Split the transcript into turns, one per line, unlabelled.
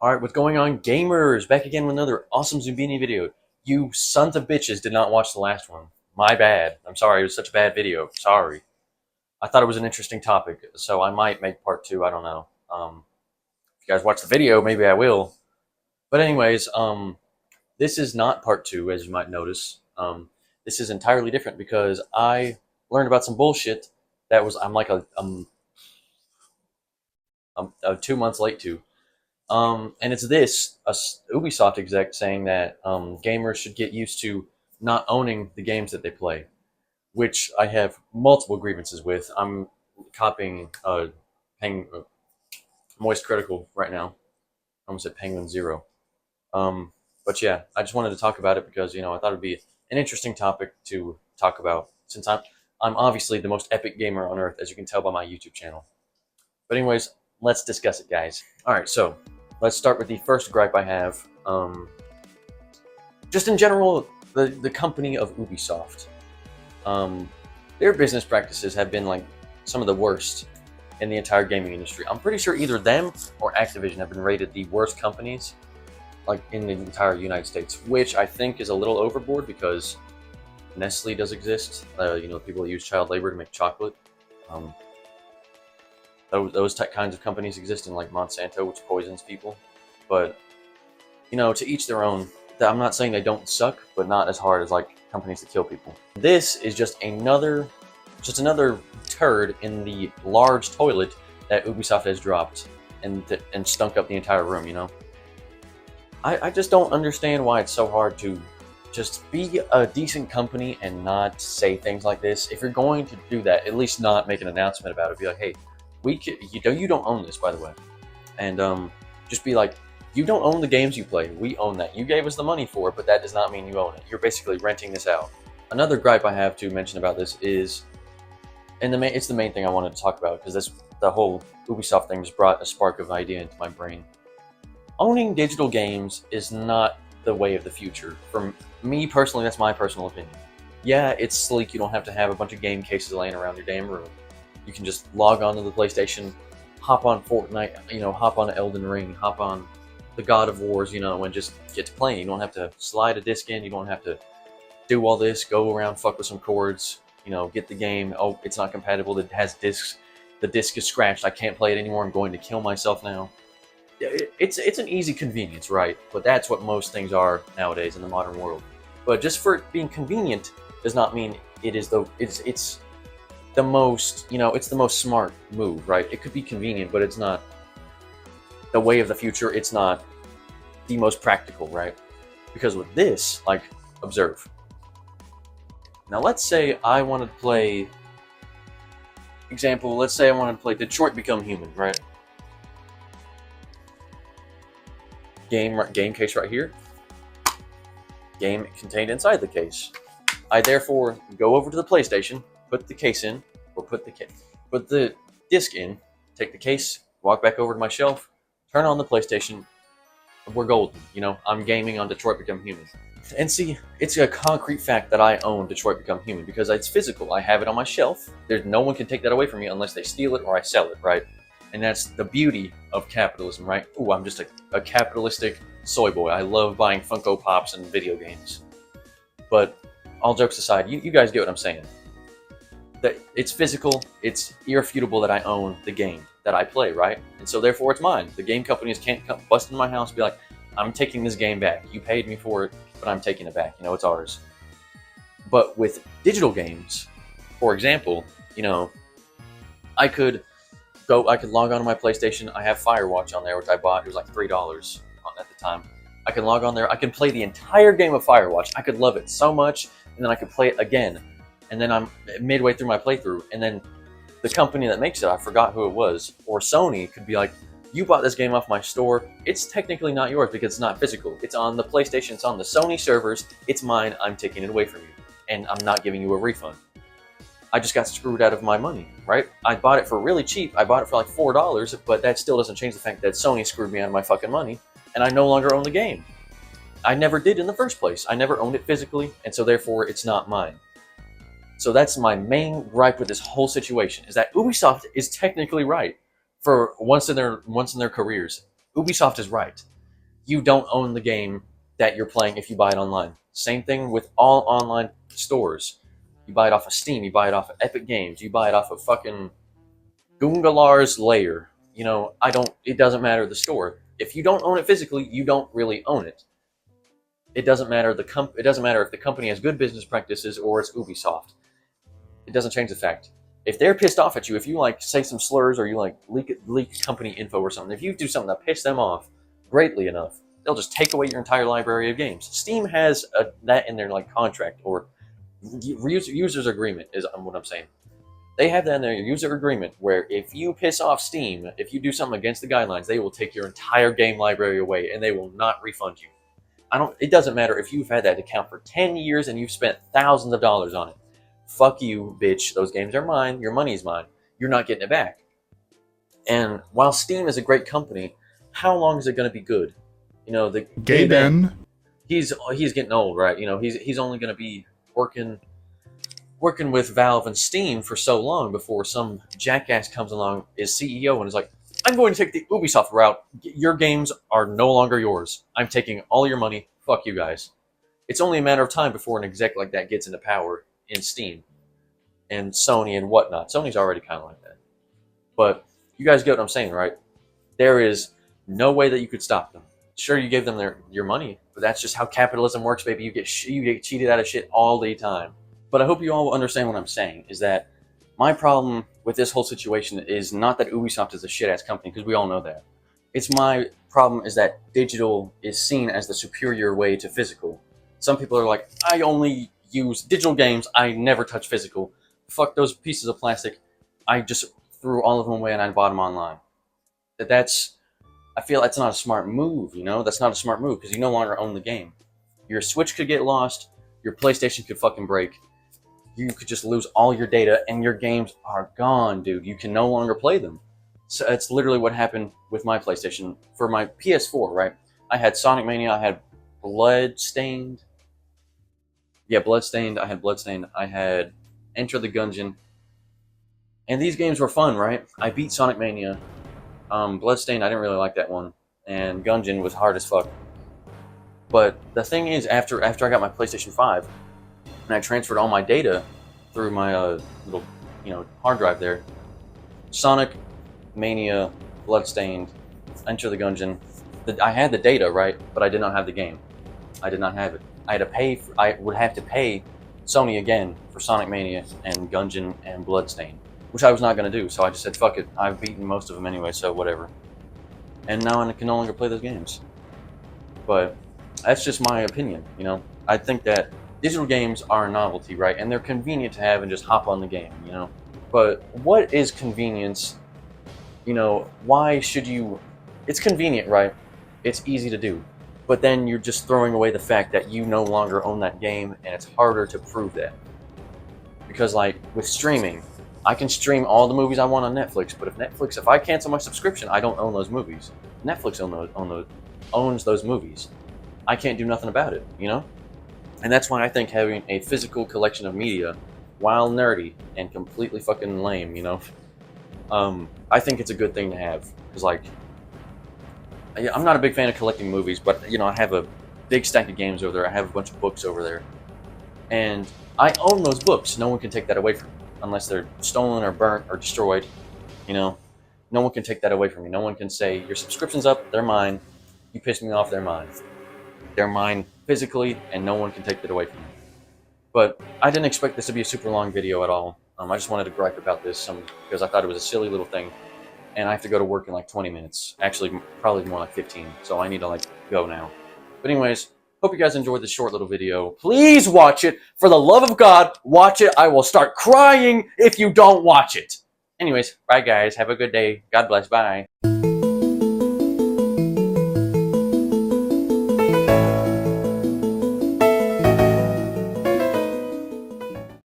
Alright, what's going on, gamers? Back again with another awesome Zumbini video. You sons of bitches did not watch the last one. My bad. I'm sorry, it was such a bad video. Sorry. I thought it was an interesting topic, so I might make part two, I don't know. If you guys watch the video, maybe I will. But anyways, this is not part two, as you might notice. This is entirely different because I learned about some bullshit that was, I'm like a 2 months late to. And it's this a Ubisoft exec saying that gamers should get used to not owning the games that they play, which I have multiple grievances with. I'm copying Moist Critical right now. I almost said Penguin Zero. But yeah, I just wanted to talk about it because I thought it'd be an interesting topic to talk about since I'm obviously the most epic gamer on earth, as you can tell by my YouTube channel. But anyways, let's discuss it, guys. All right, so let's start with the first gripe I have. Just in general, the company of Ubisoft. Their business practices have been like some of the worst in the entire gaming industry. I'm pretty sure either them or Activision have been rated the worst companies like in the entire United States, which I think is a little overboard because Nestle does exist. People that use child labor to make chocolate. Those kinds of companies exist in like Monsanto, which poisons people. But to each their own. I'm not saying they don't suck, but not as hard as like companies that kill people. This is just another turd in the large toilet that Ubisoft has dropped and stunk up the entire room. I just don't understand why it's so hard to just be a decent company and not say things like this. If you're going to do that, at least not make an announcement about it. Be like, hey, you don't own this, by the way, and just be like, you don't own the games you play. We own that. You gave us the money for it, but that does not mean you own it. You're basically renting this out. Another gripe I have to mention about this is, it's the main thing I wanted to talk about because the whole Ubisoft thing just brought a spark of idea into my brain. Owning digital games is not the way of the future. For me personally, that's my personal opinion. Yeah, it's sleek. You don't have to have a bunch of game cases laying around your damn room. You can just log on to the PlayStation, hop on Fortnite, hop on Elden Ring, hop on the God of Wars, and just get to playing. You don't have to slide a disc in. You don't have to do all this, go around, fuck with some cords, get the game. Oh, it's not compatible. It has discs. The disc is scratched. I can't play it anymore. I'm going to kill myself now. It's an easy convenience, right? But that's what most things are nowadays in the modern world. But just for it being convenient does not mean it's the most, it's the most smart move, right? It could be convenient, but it's not the way of the future. It's not the most practical, right? Because with this, like, observe. Now, let's say I wanted to play, let's say I wanted to play Detroit Become Human, right? Game case right here. Game contained inside the case. I therefore go over to the PlayStation, put the case in, or put the disc in, take the case, walk back over to my shelf, turn on the PlayStation. We're golden. I'm gaming on Detroit Become Human. And see, it's a concrete fact that I own Detroit Become Human because it's physical. I have it on my shelf. No one can take that away from me unless they steal it or I sell it, right? And that's the beauty of capitalism, right? Ooh, I'm just a capitalistic soy boy. I love buying Funko Pops and video games. But all jokes aside, you guys get what I'm saying. That it's physical, it's irrefutable that I own the game that I play, right? And so therefore it's mine. The game companies can't come bust into my house and be like, I'm taking this game back. You paid me for it, but I'm taking it back. It's ours. But with digital games, for example, I could log on to my PlayStation. I have Firewatch on there, which I bought. It was like $3 at the time. I can log on there. I can play the entire game of Firewatch. I could love it so much, and then I could play it again. And then I'm midway through my playthrough, and then the company that makes it, I forgot who it was, or Sony could be like, you bought this game off my store. It's technically not yours because it's not physical. It's on the PlayStation. It's on the Sony servers. It's mine. I'm taking it away from you, and I'm not giving you a refund. I just got screwed out of my money, right? I bought it for really cheap. I bought it for like $4, but that still doesn't change the fact that Sony screwed me out of my fucking money, and I no longer own the game. I never did in the first place. I never owned it physically, and so therefore it's not mine. So that's my main gripe with this whole situation, is that Ubisoft is technically right for once in their careers. Ubisoft is right. You don't own the game that you're playing if you buy it online. Same thing with all online stores. You buy it off of Steam, you buy it off of Epic Games, you buy it off of fucking Gungalar's Lair. You know, it doesn't matter the store. If you don't own it physically, you don't really own it. It doesn't matter it doesn't matter if the company has good business practices or it's Ubisoft. It doesn't change the fact. If they're pissed off at you, if you like say some slurs or you like leak company info or something, if you do something that piss them off greatly enough, they'll just take away your entire library of games. Steam has that in their like contract or user's agreement is what I'm saying. They have that in their user agreement where if you piss off Steam, if you do something against the guidelines, they will take your entire game library away and they will not refund you. It doesn't matter if you've had that account for 10 years and you've spent thousands of dollars on it. Fuck you, bitch. Those games are mine. Your money is mine. You're not getting it back. And while Steam is a great company, how long is it going to be good? You know, the Gaben, he's getting old, right? You know, he's only going to be working with Valve and Steam for so long before some jackass comes along, is CEO, and is like, I'm going to take the Ubisoft route. Your games are no longer yours. I'm taking all your money. Fuck you guys. It's only a matter of time before an exec like that gets into power in Steam and Sony and whatnot. Sony's already kind of like that. But you guys get what I'm saying, right? There is no way that you could stop them. Sure, you gave them your money, but that's just how capitalism works, baby. You get cheated out of shit all the time. But I hope you all understand what I'm saying, is that my problem with this whole situation is not that Ubisoft is a shit-ass company, because we all know that. It's my problem is that digital is seen as the superior way to physical. Some people are like, I only use digital games, I never touch physical. Fuck those pieces of plastic. I just threw all of them away and I bought them online. I feel that's not a smart move, you know? That's not a smart move, because you no longer own the game. Your Switch could get lost, your PlayStation could fucking break, you could just lose all your data and your games are gone, dude. You can no longer play them. So that's literally what happened with my PlayStation. For my PS4, right? I had Sonic Mania, I had Bloodstained. Yeah, Bloodstained, I had Bloodstained, I had Enter the Gungeon. And these games were fun, right? I beat Sonic Mania. Bloodstained, I didn't really like that one. And Gungeon was hard as fuck. But the thing is, after I got my PlayStation 5, and I transferred all my data through my little, hard drive there. Sonic, Mania, Bloodstained, Enter the Gungeon. I had the data, right? But I did not have the game. I did not have it. I would have to pay Sony again for Sonic Mania and Gungeon and Bloodstained, which I was not going to do. So I just said, fuck it. I've beaten most of them anyway, so whatever. And now I can no longer play those games. But that's just my opinion, you know? I think that digital games are a novelty, right? And they're convenient to have and just hop on the game, you know? But what is convenience? You know, why should you... It's convenient, right? It's easy to do. But then you're just throwing away the fact that you no longer own that game, and it's harder to prove that. Because, like, with streaming, I can stream all the movies I want on Netflix, but if I cancel my subscription, I don't own those movies. Netflix owns those movies. I can't do nothing about it, you know? And that's why I think having a physical collection of media, while nerdy and completely fucking lame, you know, I think it's a good thing to have. Because, like, I'm not a big fan of collecting movies, but, you know, I have a big stack of games over there. I have a bunch of books over there. And I own those books. No one can take that away from me. Unless they're stolen or burnt or destroyed, you know. No one can take that away from me. No one can say, your subscription's up, they're mine. You pissed me off, they're mine. They're mine physically, and no one can take that away from me. But I didn't expect this to be a super long video at all. I just wanted to gripe about this because I thought it was a silly little thing. And I have to go to work in like 20 minutes. Actually, probably more like 15. So I need to go now. But anyways, hope you guys enjoyed this short little video. Please watch it. For the love of God, watch it. I will start crying if you don't watch it. Anyways, bye guys. Have a good day. God bless. Bye.